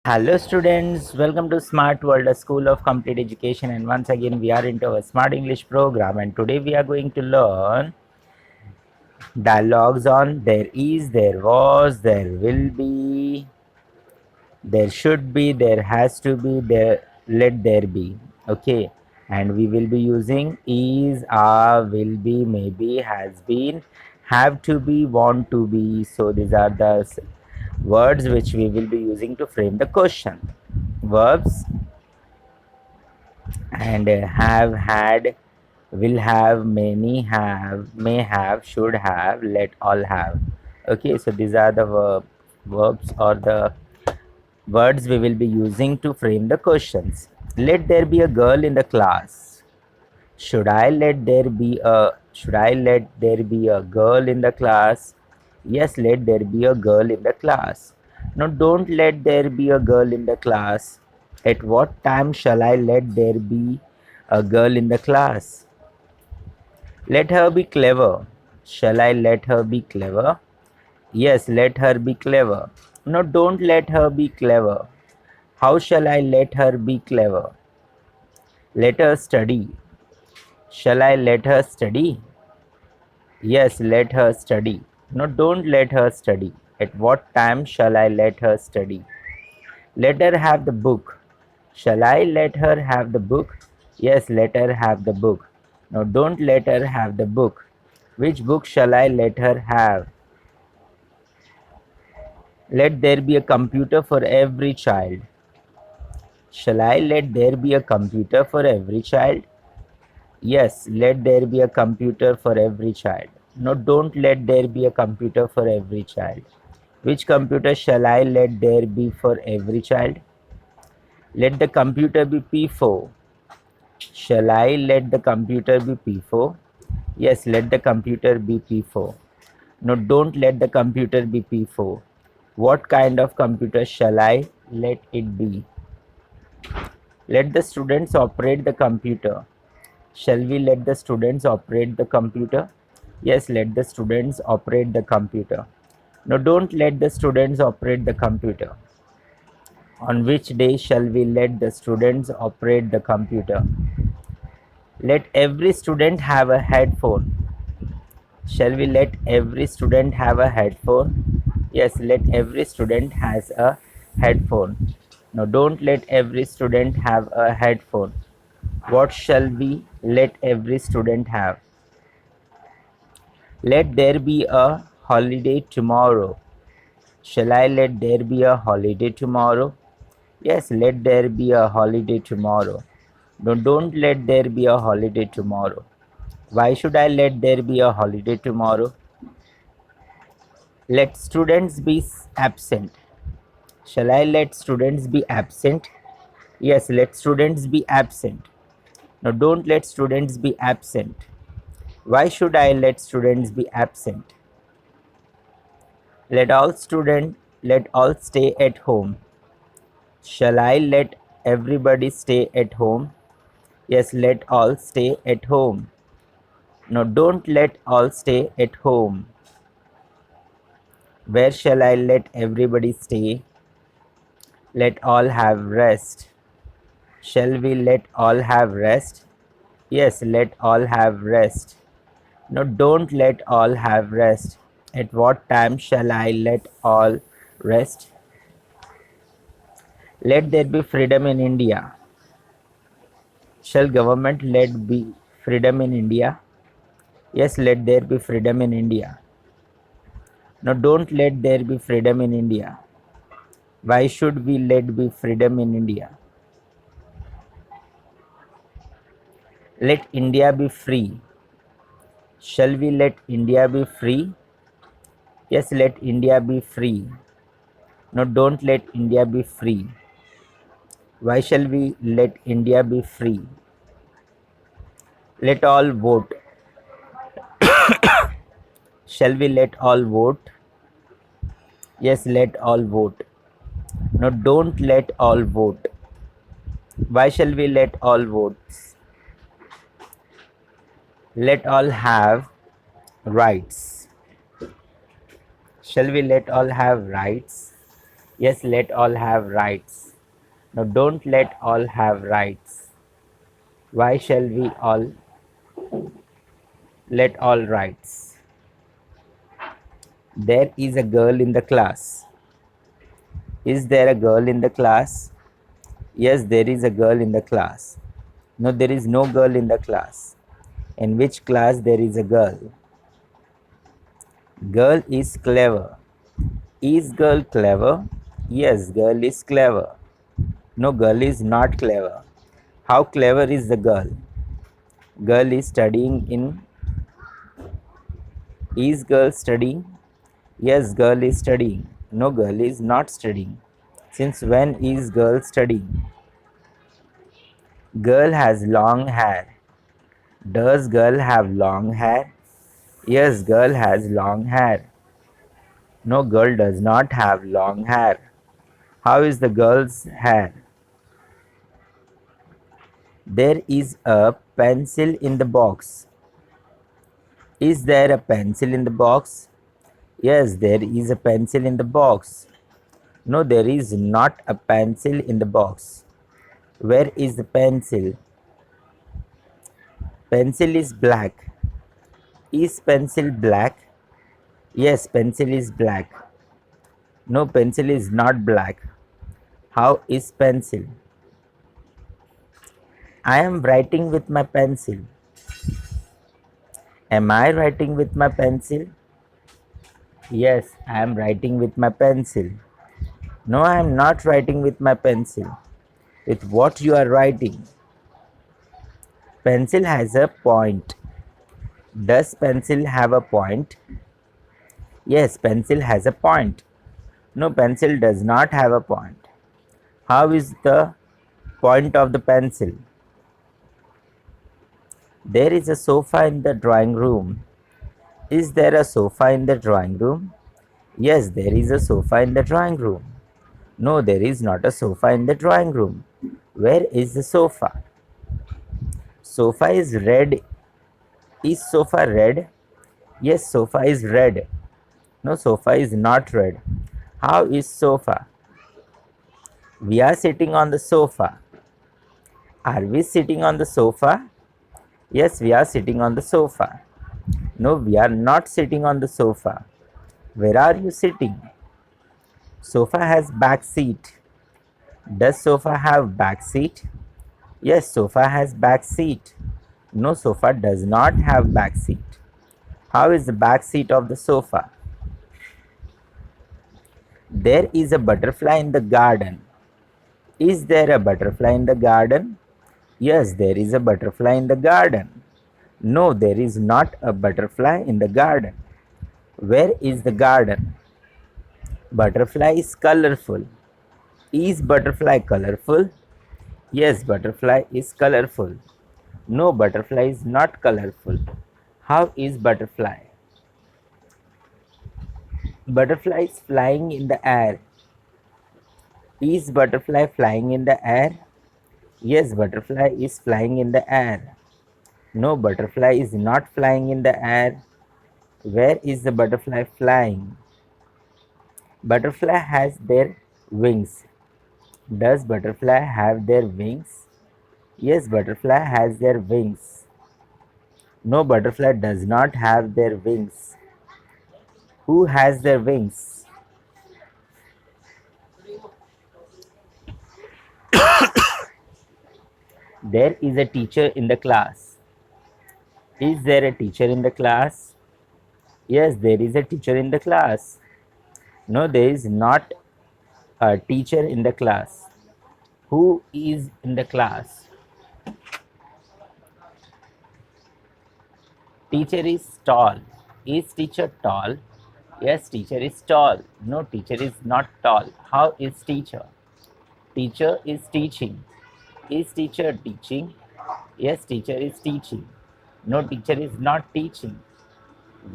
Hello students, welcome to Smart World, a school of complete education, and once again we are into a Smart English program, and today we are going to learn dialogues on there is, there was, there will be, there should be, there has to be, there let there be. Okay, and we will be using is, are, will be, maybe, has been, have to be, want to be. So these are the words which we will be using to frame the question. Verbs and have, had, will have, many have, may have, should have, let all have. Okay, so these are the verbs or the words we will be using to frame the questions. Let there be a girl in the class. Should I let there be a girl in the class? Yes, let there be a girl in the class. No, don't let there be a girl in the class. At what time shall I let there be a girl in the class? Let her be clever. Shall I let her be clever? Yes, let her be clever. No, don't let her be clever. How shall I let her be clever? Let her study. Shall I let her study? Yes, let her study. No, don't let her study. At what time shall I let her study? Let her have the book. Shall I let her have the book? Yes, let her have the book. No, don't let her have the book. Which book shall I let her have? Let there be a computer for every child. Shall I let there be a computer for every child? Yes, let there be a computer for every child. No, don't let there be a computer for every child. Which computer shall I let there be for every child? Let the computer be P4. Shall I let the computer be P4? Yes, let the computer be P4. No, don't let the computer be P4. What kind of computer shall I let it be? Let the students operate the computer. Shall we let the students operate the computer? Yes, let the students operate the computer. No, don't let the students operate the computer. On which day shall we let the students operate the computer? Let every student have a headphone. Shall we let every student have a headphone? Yes, let every student has a headphone. No, don't let every student have a headphone. What shall we let every student have? Let there be a holiday tomorrow. Shall I let there be a holiday tomorrow? Yes, let there be a holiday tomorrow. No, don't let there be a holiday tomorrow. Why should I let there be a holiday tomorrow? Let students be absent. Shall I let students be absent? Yes, let students be absent. No, don't let students be absent. Why should I let students be absent? Let all stay at home. Shall I let everybody stay at home? Yes, let all stay at home. No, don't let all stay at home. Where shall I let everybody stay? Let all have rest. Shall we let all have rest? Yes, let all have rest. No, don't let all have rest. At what time shall I let all rest? Let there be freedom in India. Shall government let be freedom in India? Yes, let there be freedom in India. No, don't let there be freedom in India. Why should we let be freedom in India? Let India be free. Shall we let India be free? Yes, let India be free. No, don't let India be free. Why shall we let India be free? Let all vote. Shall we let all vote? Yes, let all vote. No, don't let all vote. Why shall we let all votes? Let all have rights. Shall we let all have rights? Yes, let all have rights. No, don't let all have rights. Why shall we all let all rights? There is a girl in the class. Is there a girl in the class? Yes, there is a girl in the class. No, there is no girl in the class. In which class there is a girl? Girl is clever. Is girl clever? Yes, girl is clever. No, girl is not clever. How clever is the girl? Girl is studying in. Is girl studying? Yes, girl is studying. No, girl is not studying. Since when is girl studying? Girl has long hair. Does girl have long hair? Yes, girl has long hair. No, girl does not have long hair. How is the girl's hair? There is a pencil in the box. Is there a pencil in the box? Yes, there is a pencil in the box. No, there is not a pencil in the box. Where is the pencil? Pencil is black. Is pencil black? Yes, pencil is black. No, pencil is not black. How is pencil? I am writing with my pencil. Am I writing with my pencil? Yes, I am writing with my pencil. No, I am not writing with my pencil. With what you are writing? Pencil has a point. Does pencil have a point? Yes, pencil has a point. No, pencil does not have a point. How is the point of the pencil? There is a sofa in the drawing room. Is there a sofa in the drawing room? Yes, there is a sofa in the drawing room. No, there is not a sofa in the drawing room. Where is the sofa? Sofa is red. Is sofa red? Yes, sofa is red. No, sofa is not red. How is sofa? We are sitting on the sofa. Are we sitting on the sofa? Yes, we are sitting on the sofa. No, we are not sitting on the sofa. Where are you sitting? Sofa has back seat. Does sofa have back seat? Yes, sofa has back seat. No, sofa does not have back seat. How is the back seat of the sofa? There is a butterfly in the garden. Is there a butterfly in the garden? Yes, there is a butterfly in the garden. No, there is not a butterfly in the garden. Where is the garden? Butterfly is colorful. Is butterfly colorful? Yes, butterfly is colorful. No, butterfly is not colorful. How is butterfly? Butterfly is flying in the air. Is butterfly flying in the air? Yes, butterfly is flying in the air. No, butterfly is not flying in the air. Where is the butterfly flying? Butterfly has their wings. Does butterfly have their wings? Yes, butterfly has their wings. No, butterfly does not have their wings. Who has their wings? There is a teacher in the class. Is there a teacher in the class? Yes, there is a teacher in the class. No, there is not a teacher in the class. Who is in the class? Teacher is tall. Is teacher tall? Yes, teacher is tall. No, teacher is not tall. How is teacher? Teacher is teaching. Is teacher teaching? Yes, teacher is teaching. No, teacher is not teaching.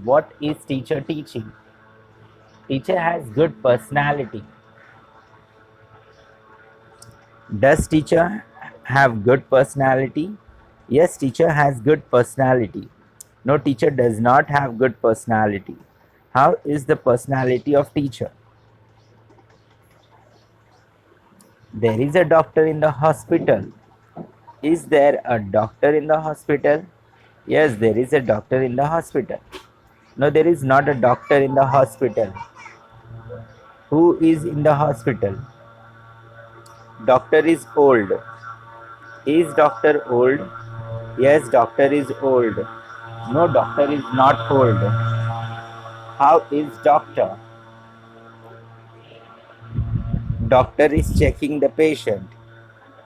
What is teacher teaching? Teacher has good personality. Does teacher have good personality? Yes, teacher has good personality. No, teacher does not have good personality. How is the personality of teacher? There is a doctor in the hospital. Is there a doctor in the hospital? Yes, there is a doctor in the hospital. No, there is not a doctor in the hospital. Who is in the hospital? Doctor is old. Is doctor old? Yes, doctor is old. No, doctor is not old. How is doctor? Doctor is checking the patient.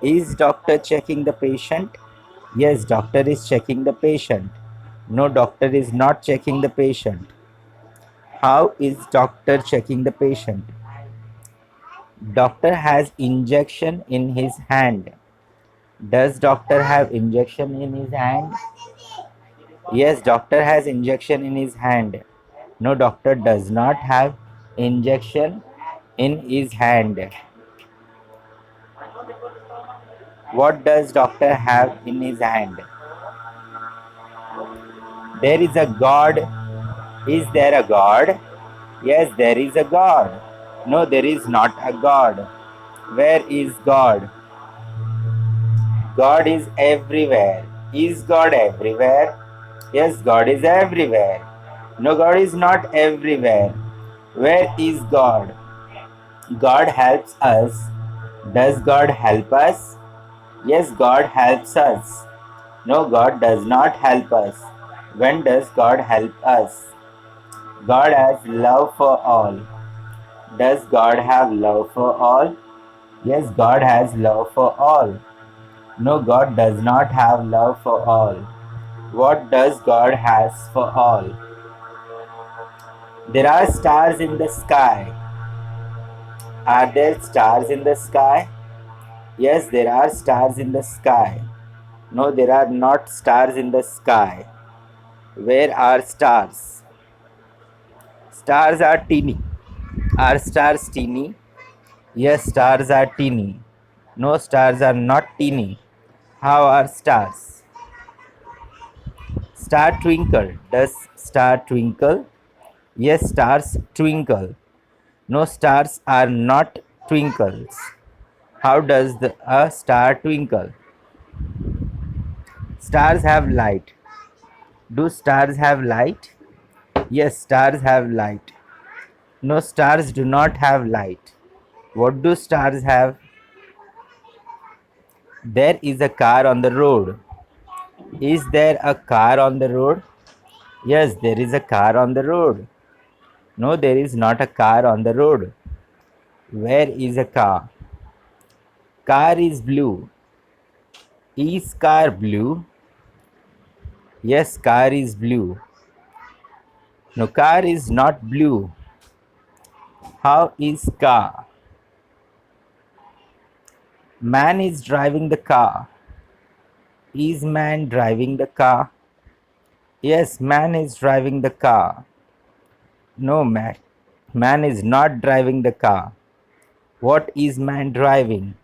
Is doctor checking the patient? Yes, doctor is checking the patient. No, doctor is not checking the patient. How is doctor checking the patient? Doctor has injection in his hand. Does doctor have injection in his hand? Yes, doctor has injection in his hand. No, doctor does not have injection in his hand. What does doctor have in his hand? There is a God. Is there a God? Yes, there is a God. No, there is not a God. Where is God? God is everywhere. Is God everywhere? Yes, God is everywhere. No, God is not everywhere. Where is God? God helps us. Does God help us? Yes, God helps us. No, God does not help us. When does God help us? God has love for all. Does God have love for all? Yes, God has love for all. No, God does not have love for all. What does God has for all? There are stars in the sky. Are there stars in the sky? Yes, there are stars in the sky. No, there are not stars in the sky. Where are stars? Stars are teeny. Are stars teeny? Yes, stars are teeny. No, stars are not teeny. How are stars? Star twinkle. Does star twinkle? Yes, stars twinkle. No, stars are not twinkles. How does a star twinkle? Stars have light. Do stars have light? Yes, stars have light. No, stars do not have light. What do stars have? There is a car on the road. Is there a car on the road? Yes, there is a car on the road. No, there is not a car on the road. Where is a car? Car is blue. Is car blue? Yes, car is blue. No, car is not blue. How is car? Man is driving the car. Is man driving the car? Yes, man is driving the car. No, man. Man is not driving the car. What is man driving?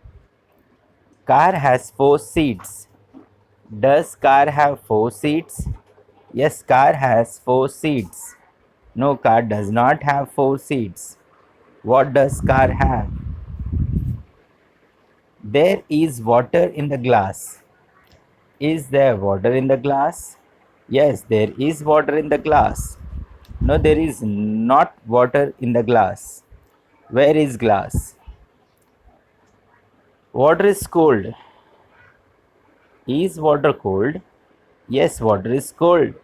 Car has four seats. Does car have four seats? Yes, car has four seats. No, car does not have four seats. What does car have? There is water in the glass. Is there water in the glass? Yes, there is water in the glass. No, there is not water in the glass. Where is glass? Water is cold. Is water cold? Yes, water is cold.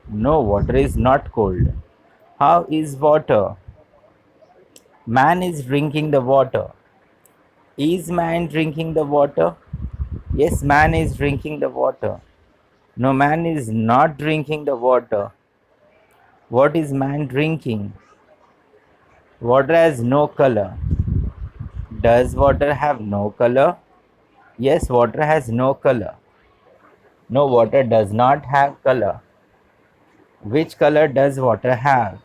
No, water is not cold. How is water? Man is drinking the water. Is man drinking the water? Yes, man is drinking the water. No, man is not drinking the water. What is man drinking? Water has no color. Does water have no color? Yes, water has no color. No, water does not have color. Which color does water have?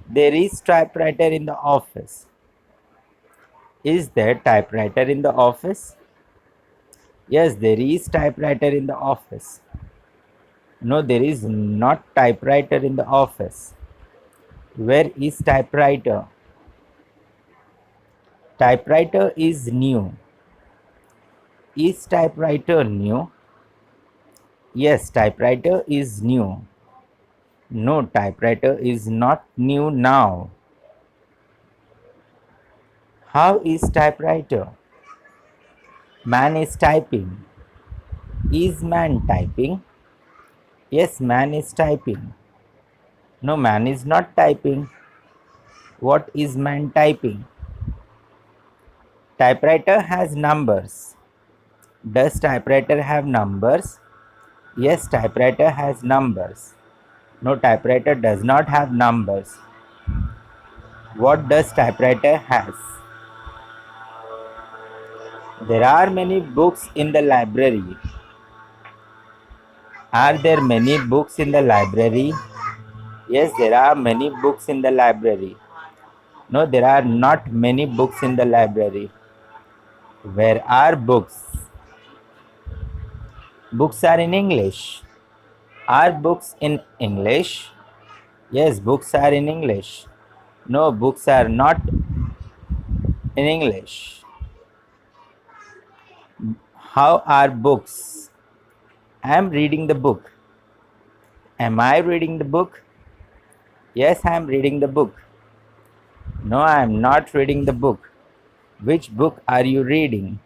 There is typewriter in the office. Is there typewriter in the office? Yes, there is typewriter in the office. No, there is not typewriter in the office. Where is typewriter? Typewriter is new. Is typewriter new? Yes, typewriter is new. No, typewriter is not new now. How is typewriter? Man is typing. Is man typing? Yes, man is typing. No, man is not typing. What is man typing? Typewriter has numbers. Does typewriter have numbers? Yes, typewriter has numbers. No, typewriter does not have numbers. What does typewriter has? There are many books in the library. Are there many books in the library? Yes, there are many books in the library. No, there are not many books in the library. Where are books? Books are in English. Are books in English? Yes, books are in English. No, books are not in English. How are books? I am reading the book. Am I reading the book? Yes, I am reading the book. No, I am not reading the book. Which book are you reading?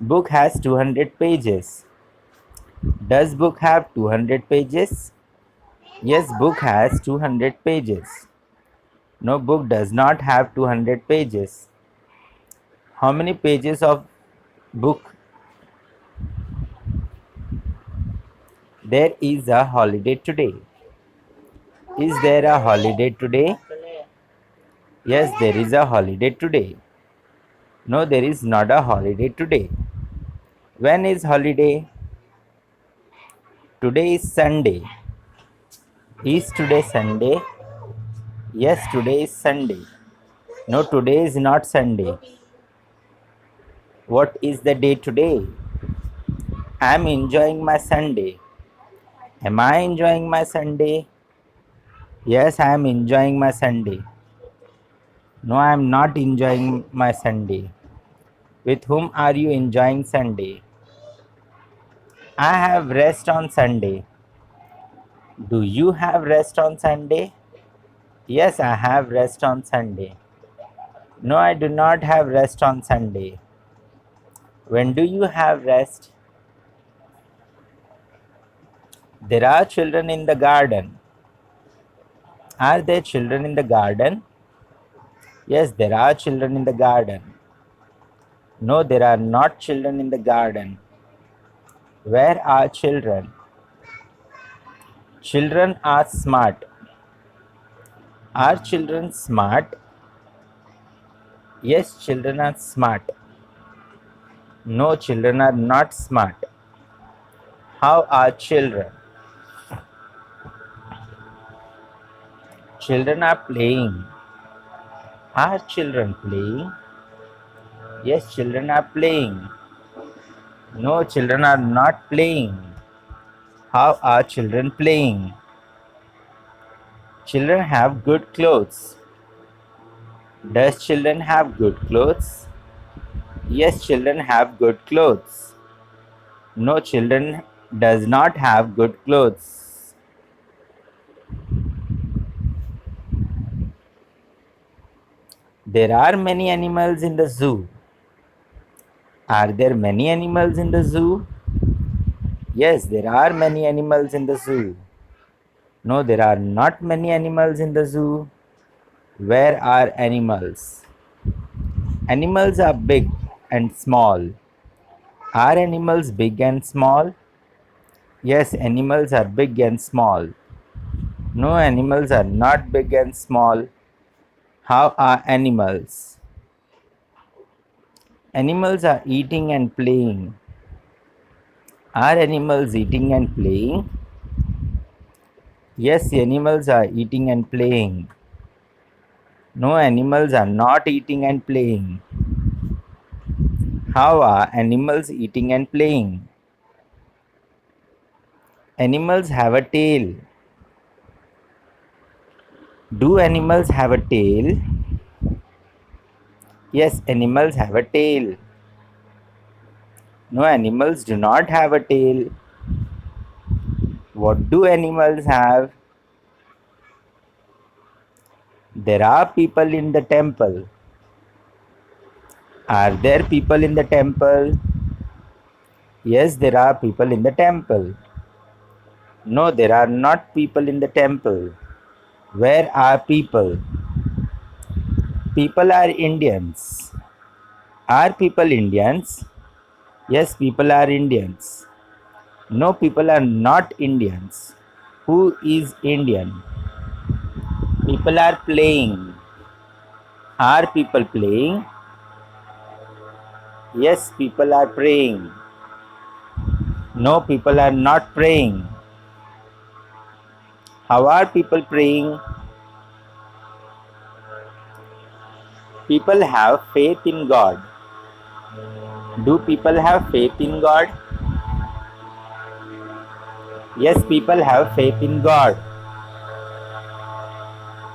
Book has 200 pages. Does book have 200 pages? Yes, book has 200 pages. No, book does not have 200 pages. How many pages of book? There is a holiday today. Is there a holiday today? Yes, there is a holiday today. No, there is not a holiday today. When is holiday? Today is Sunday. Is today Sunday? Yes, today is Sunday. No, today is not Sunday. What is the day today? I am enjoying my Sunday. Am I enjoying my Sunday? Yes, I am enjoying my Sunday. No, I am not enjoying my Sunday. With whom are you enjoying Sunday? I have rest on Sunday. Do you have rest on Sunday? Yes, I have rest on Sunday. No, I do not have rest on Sunday. When do you have rest? There are children in the garden. Are there children in the garden? Yes, there are children in the garden. No, there are not children in the garden. Where are children? Children are smart. Are children smart? Yes, children are smart. No, children are not smart. How are children? Children are playing. Are children playing? Yes, children are playing. No, children are not playing. How are children playing? Children have good clothes. Does children have good clothes? Yes, children have good clothes. No, children does not have good clothes. There are many animals in the zoo. Are there many animals in the zoo? Yes, there are many animals in the zoo. No, there are not many animals in the zoo. Where are animals? Animals are big and small. Are animals big and small? Yes, animals are big and small. No, animals are not big and small. How are animals? Animals are eating and playing. Are animals eating and playing? Yes, animals are eating and playing. No, animals are not eating and playing. How are animals eating and playing? Animals have a tail. Do animals have a tail? Yes, animals have a tail. No, animals do not have a tail. What do animals have? There are people in the temple. Are there people in the temple? Yes, there are people in the temple. No, there are not people in the temple. Where are people? People are Indians. Are people Indians? Yes, people are Indians. No, people are not Indians. Who is Indian? People are playing. Are people playing? Yes, people are praying. No, people are not praying. How are people praying? People have faith in God. Do people have faith in God? Yes, people have faith in God.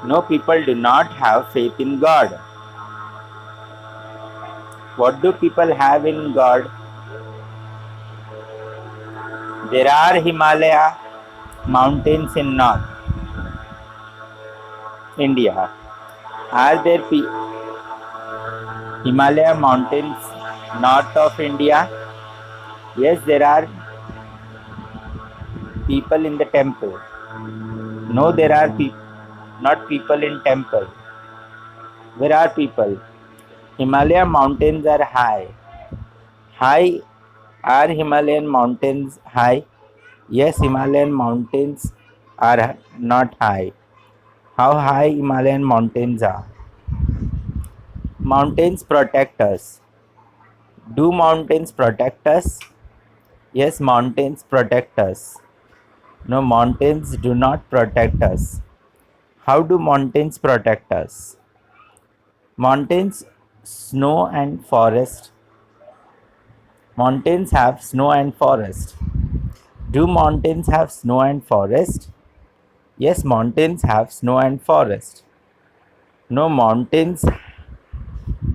No, people do not have faith in God. What do people have in God? There are Himalaya mountains in North India. Are there Himalaya mountains north of India? Yes, there are people in the temple. No, there are not people in temple. Where are people? Himalaya mountains are high. High are Himalayan mountains high? Yes, Himalayan mountains are not high. How high Himalayan mountains are? Mountains protect us. Do mountains protect us? Yes, mountains protect us. No, mountains do not protect us. How do mountains protect us? Mountains, snow and forest. Mountains have snow and forest. Do mountains have snow and forest? Yes, mountains have snow and forest. No, mountains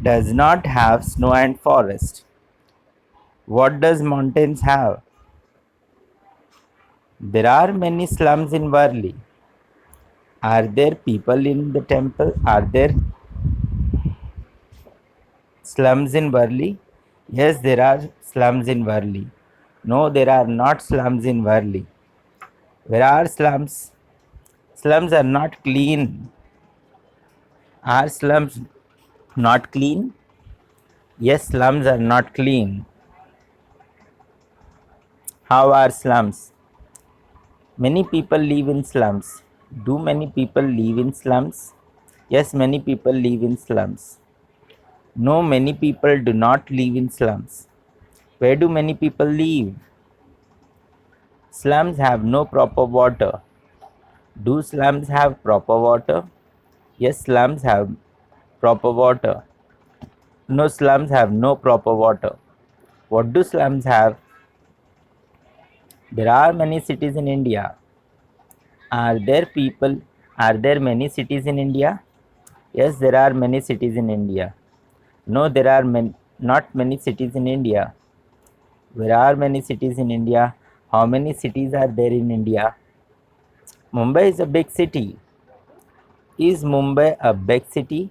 does not have snow and forest. What does mountains have? There are many slums in Worli. Are there people in the temple? Are there slums in Worli? Yes, there are slums in Worli. No, there are not slums in Worli. Where are slums? Slums are not clean. Are slums not clean? Yes, slums are not clean. How are slums? Many people live in slums. Do many people live in slums? Yes, many people live in slums. No, many people do not live in slums. Where do many people live? Slums have no proper water. Do slums have proper water? Yes, slums have proper water. No, slums have no proper water. What do slums have? There are many cities in India. Are there people? Are there many cities in India? Yes, there are many cities in India. No, there are not many cities in India. There are many cities in India. How many cities are there in India? Mumbai is a big city. Is Mumbai a big city?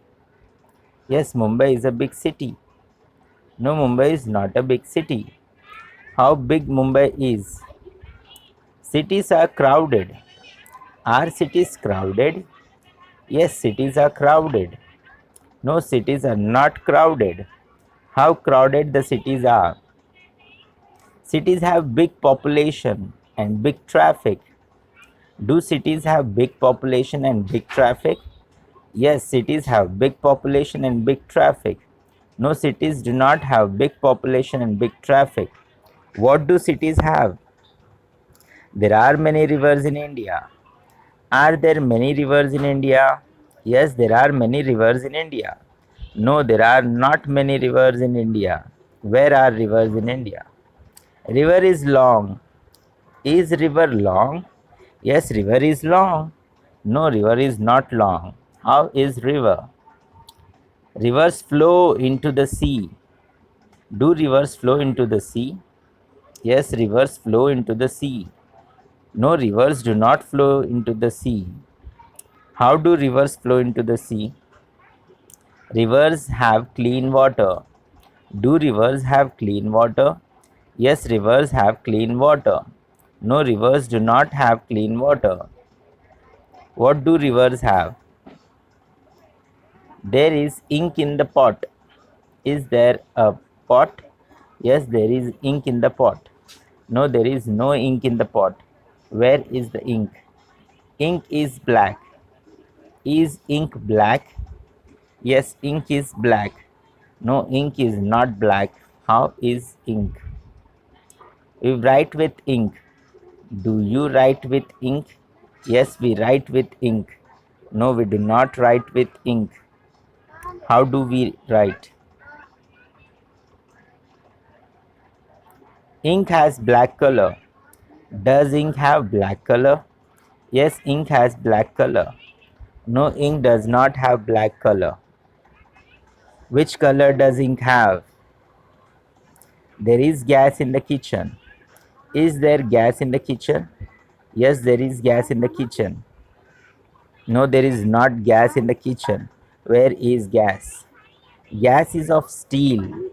Yes, Mumbai is a big city. No, Mumbai is not a big city. How big Mumbai is? Cities are crowded. Are cities crowded? Yes, cities are crowded. No, cities are not crowded. How crowded the cities are? Cities have big population and big traffic. Do cities have big population and big traffic? Yes, cities have big population and big traffic. No, cities do not have big population and big traffic. What do cities have? There are many rivers in India. Are there many rivers in India? Yes, there are many rivers in India. No, there are not many rivers in India. Where are rivers in India? River is long. Is river long? Yes, river is long. No, river is not long. How is river? Rivers flow into the sea. Do rivers flow into the sea? Yes, rivers flow into the sea. No, rivers do not flow into the sea. How do rivers flow into the sea? Rivers have clean water. Do rivers have clean water? Yes, rivers have clean water. No, rivers do not have clean water. What do rivers have? There is ink in the pot. Is there a pot? Yes, there is ink in the pot. No, there is no ink in the pot. Where is the ink? Ink is black. Is ink black? Yes, ink is black. No, ink is not black. How is ink? We write with ink. Do you write with ink? Yes, we write with ink. No, we do not write with ink. How do we write? Ink has black color. Does ink have black color? Yes, ink has black color. No, ink does not have black color. Which color does ink have? There is gas in the kitchen. Is there gas in the kitchen? Yes, there is gas in the kitchen. No, there is not gas in the kitchen. Where is gas? Gas is of steel.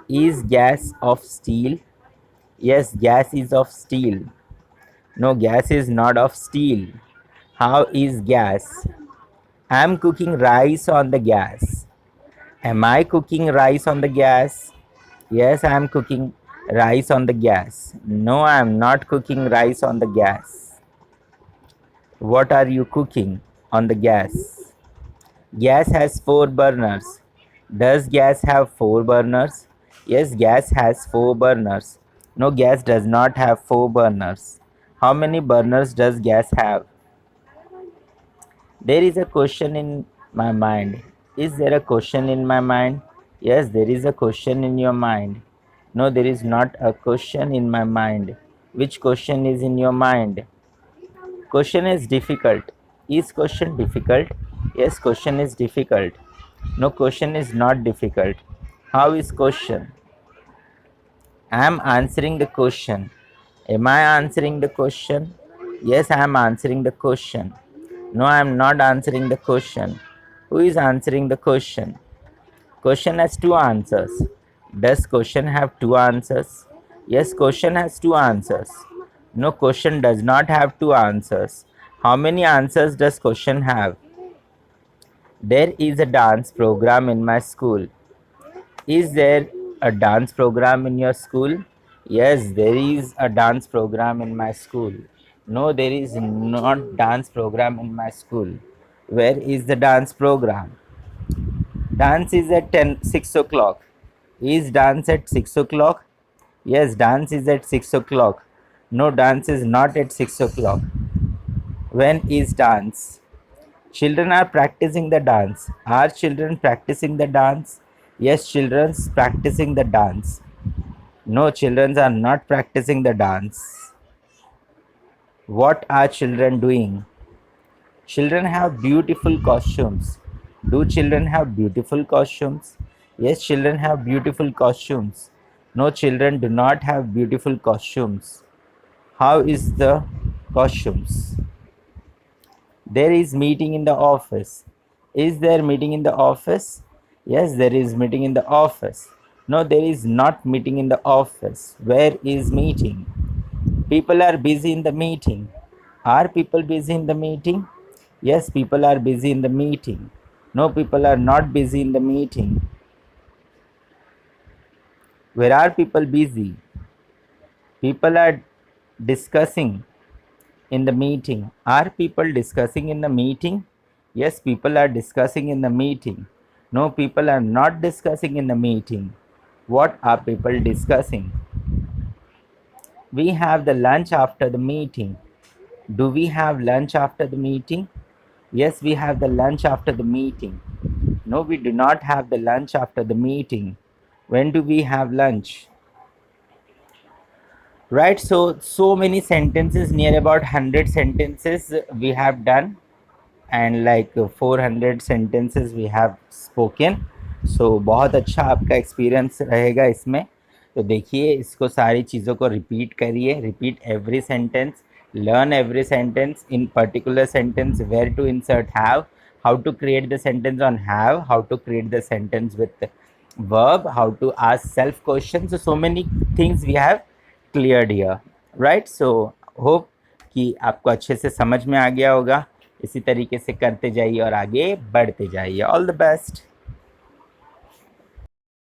Is gas of steel? Yes, gas is of steel. No, gas is not of steel. How is gas? I am cooking rice on the gas. Am I cooking rice on the gas? Yes, I am cooking rice on the gas. No, I am not cooking rice on the gas. What are you cooking on the gas? Gas has 4 burners. Does gas have 4 burners? Yes, gas has 4 burners. No, gas does not have 4 burners. How many burners does gas have? There is a question in my mind. Is there a question in my mind? Yes, there is a question in your mind. No, there is not a question in my mind. Which question is in your mind? Question is difficult. Is question difficult? Yes, question is difficult. No, question is not difficult. How is question? I am answering the question. Am I answering the question? Yes, I am answering the question. No, I am not answering the question. Who is answering the question? Question has 2 answers. Does question have 2 answers? Yes, question has 2 answers. No, question does not have 2 answers. How many answers does question have? There is a dance program in my school. Is there a dance program in your school? Yes, there is a dance program in my school. No, there is not dance program in my school. Where is the dance program? Dance is at 6 o'clock. Is dance at 6 o'clock? Yes, dance is at 6 o'clock. No, dance is not at 6 o'clock. When is dance? Children are practicing the dance. Are children practicing the dance? Yes, children's practicing the dance. No, children are not practicing the dance. What are children doing? Children have beautiful costumes. Do children have beautiful costumes? Yes, children have beautiful costumes. No, children do not have beautiful costumes. How is the costumes? There is meeting in the office. Is there meeting in the office? Yes, there is meeting in the office. No, there is not meeting in the office. Where is meeting? People are busy in the meeting. Are people busy in the meeting? Yes, people are busy in the meeting. No, people are not busy in the meeting. Where are people busy? People are discussing in the meeting. Are people discussing in the meeting? Yes, people are discussing in the meeting. No, people are not discussing in the meeting. What are people discussing? We have the lunch after the meeting. Do we have lunch after the meeting? Yes, we have the lunch after the meeting. No, we do not have the lunch after the meeting. When do we have lunch? Right, so many sentences, near about 100 sentences we have done. and like 400 sentences we have spoken. So बहुत अच्छा आपका experience रहेगा इसमें। तो देखिए, इसको सारी चीज़ों को रिपीट करिए, repeat every sentence, learn every sentence, in particular sentence where to insert have, how to create the sentence on have, how to create the sentence with verb, how to ask self questions. So many things we have cleared here, right? So hope कि आपको अच्छे से समझ में आ गया होगा। इसी तरीके से करते जाइए और आगे बढ़ते जाइए। All the best.